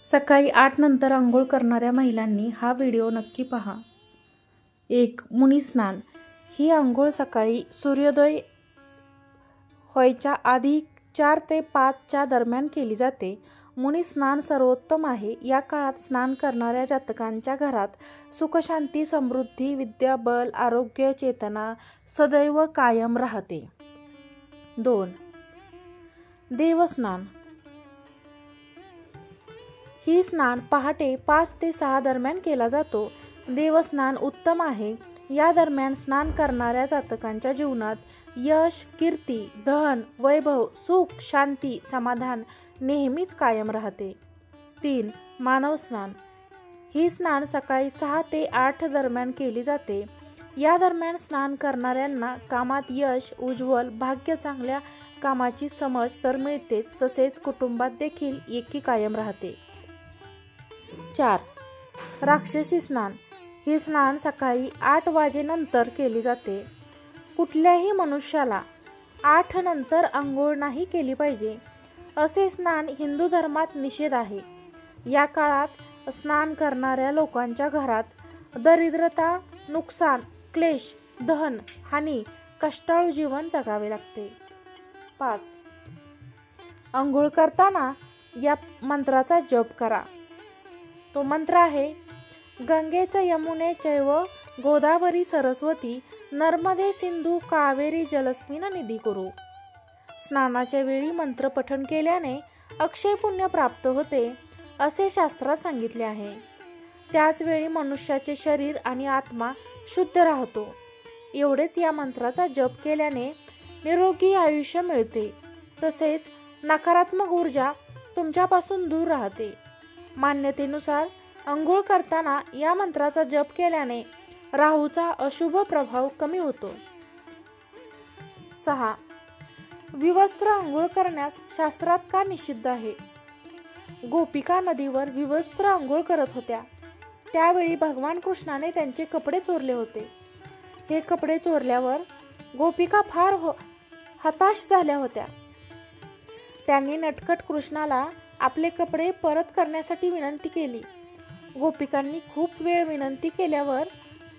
सकाळी 8 नंतर अंघोळ करणाऱ्या महिलांनी हा व्हिडिओ नक्की पहा. 1. मुनी स्नान. ही अंघोळ सकाळी सूर्योदय व्हायच्या आधी 4 ते 5 च्या दरम्यान केली जाते. मुनी स्नान सर्वोत्तम आहे. या काळात स्नान करणाऱ्या जातकांच्या घरात सुखशांती, समृद्धी, विद्या, बल, आरोग्य, चेतना सदैव कायम राहते. 2. देवस्नान. ही स्नान पहाटे 5 ते 6 दरम्यान केला जातो. देवस्नान उत्तम आहे. या दरम्यान स्नान करणाऱ्या जातकांच्या जीवनात यश, कीर्ती, धन, वैभव, सुख, शांती, समाधान नेहमीच कायम राहते. 3. मानव स्नान. ही स्नान सकाळी 6 ते 8 दरम्यान केली जाते. या दरम्यान स्नान करणाऱ्यांना कामात यश, उज्ज्वल भाग्य, चांगल्या कामाची समज तर मिळतेच, तसेच कुटुंबात देखील एकी कायम राहते. 4. राक्षसी स्नान. हे स्नान सकाळी 8 वाजेनंतर केली जाते. कुठल्याही मनुष्याला 8 नंतर अंघोळ नाही केली पाहिजे. असे स्नान हिंदू धर्मात निषेध आहे. या काळात स्नान करणाऱ्या लोकांच्या घरात दरिद्रता, नुकसान, क्लेश, धन हानी, कष्टाळू जीवन जगावे लागते. 5. अंघोळ करताना या मंत्राचा जप करा. तो मंत्र आहे: गंगेच यमुने चैव गोदावरी सरस्वती नर्मदे सिंधू कावेरी जलस्मिन निधी कुरु. स्नानाच्या वेळी मंत्र पठण केल्याने अक्षय पुण्य प्राप्त होते असे शास्त्रात सांगितले आहे. त्याच वेळी मनुष्याचे शरीर आणि आत्मा शुद्ध राहतो. एवढेच, या मंत्राचा जप केल्याने निरोगी आयुष्य मिळते, तसेच नकारात्मक ऊर्जा तुमच्यापासून दूर राहते. मान्यतेनुसार अंघोळ करताना या मंत्राचा जप केल्याने राहूचा अशुभ प्रभाव कमी होतो. 6. विवस्त्र अंघोळ करण्यास शास्त्रात का निषिद्ध आहे? गोपिका नदीवर विवस्त्र अंघोळ करत होत्या. त्यावेळी भगवान कृष्णाने त्यांचे कपडे चोरले होते. हे कपडे चोरल्यावर गोपिका फार हताश झाल्या होत्या. त्यांनी नटखट कृष्णाला आपले कपडे परत करण्यासाठी विनंती केली. गोपिकांनी खूप वेळ विनंती केल्यावर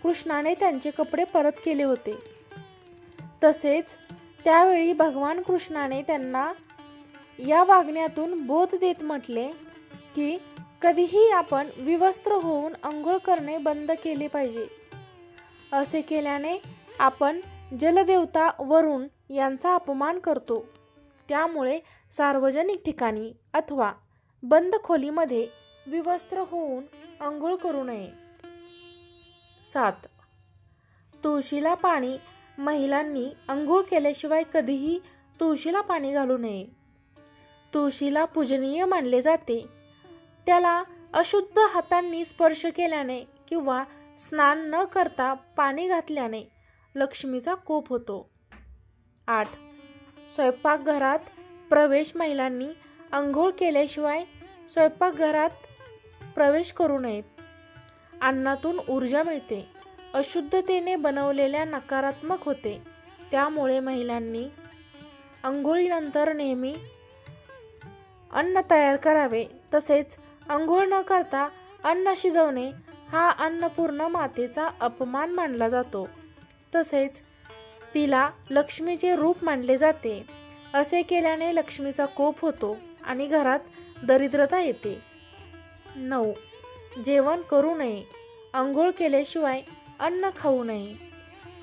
कृष्णाने त्यांचे कपडे परत केले होते. तसेच त्यावेळी भगवान कृष्णाने त्यांना या वागण्यातून बोध देत म्हटले की कधीही आपण विवस्त्र होऊन अंघोळ करणे बंद केले पाहिजे. असे केल्याने आपण जलदेवता वरुण यांचा अपमान करतो. त्यामुळे सार्वजनिक ठिकाणी अथवा बंद खोलीमध्ये विवस्त्र होऊन अंघोळ करू नये. 7. तुळशीला पाणी. महिलांनी अंघोळ केल्याशिवाय कधीही तुळशीला पाणी घालू नये. तुळशीला पूजनीय मानले जाते. त्याला अशुद्ध हातांनी स्पर्श केल्याने किंवा स्नान न करता पाणी घातल्याने लक्ष्मीचा कोप होतो. 8. स्वयंपाकघरात प्रवेश. महिलांनी अंघोळ केल्याशिवाय स्वयंपाकघरात प्रवेश करू नये. अन्नातून ऊर्जा मिळते. अशुद्धतेने बनवलेल्या नकारात्मक होते. त्यामुळे महिलांनी अंघोळीनंतर नेहमी अन्न तयार करावे. तसेच अंघोळ न करता अन्न शिजवणे हा अन्नपूर्ण मातेचा अपमान मानला जातो. तसेच तिला लक्ष्मीचे रूप मानले जाते. असे केल्याने लक्ष्मीचा कोप होतो आणि घरात दरिद्रता येते. 9. जेवण करू नये. अंघोळ केल्याशिवाय अन्न खाऊ नये.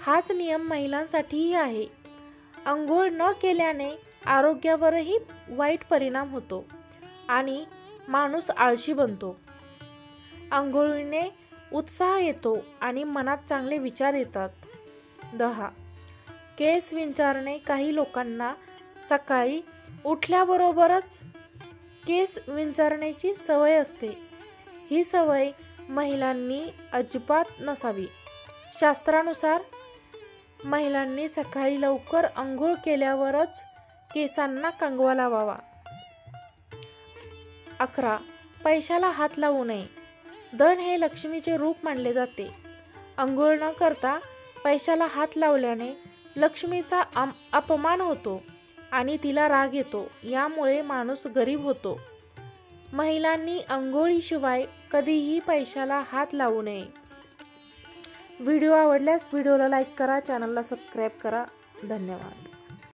हाच नियम महिलांसाठीही आहे. अंघोळ न केल्याने आरोग्यावरही वाईट परिणाम होतो आणि माणूस आळशी बनतो. अंघोळीने उत्साह येतो आणि मनात चांगले विचार येतात. 10. केस विंचारणे. काही लोकांना सकाळी उठल्याबरोबरच केस विंचरण्याची सवय असते. ही सवय महिलांनी अजिबात नसावी. शास्त्रानुसार महिलांनी सकाळी लवकर अंघोळ केल्यावरच केसांना कंगवा लावावा. 11. पैशाला हात लावू नये. धन हे लक्ष्मीचे रूप मानले जाते. अंघोळ न करता पैशाला हात लावल्याने लक्ष्मीचा अपमान होतो आणि तिला राग येतो. यामुळे माणूस गरीब होतो. महिलांनी अंघोळीशिवाय कधीही पैशाला हात लावू नये. व्हिडिओ आवडल्यास व्हिडिओला लाईक करा, चॅनलला सबस्क्राईब करा. धन्यवाद.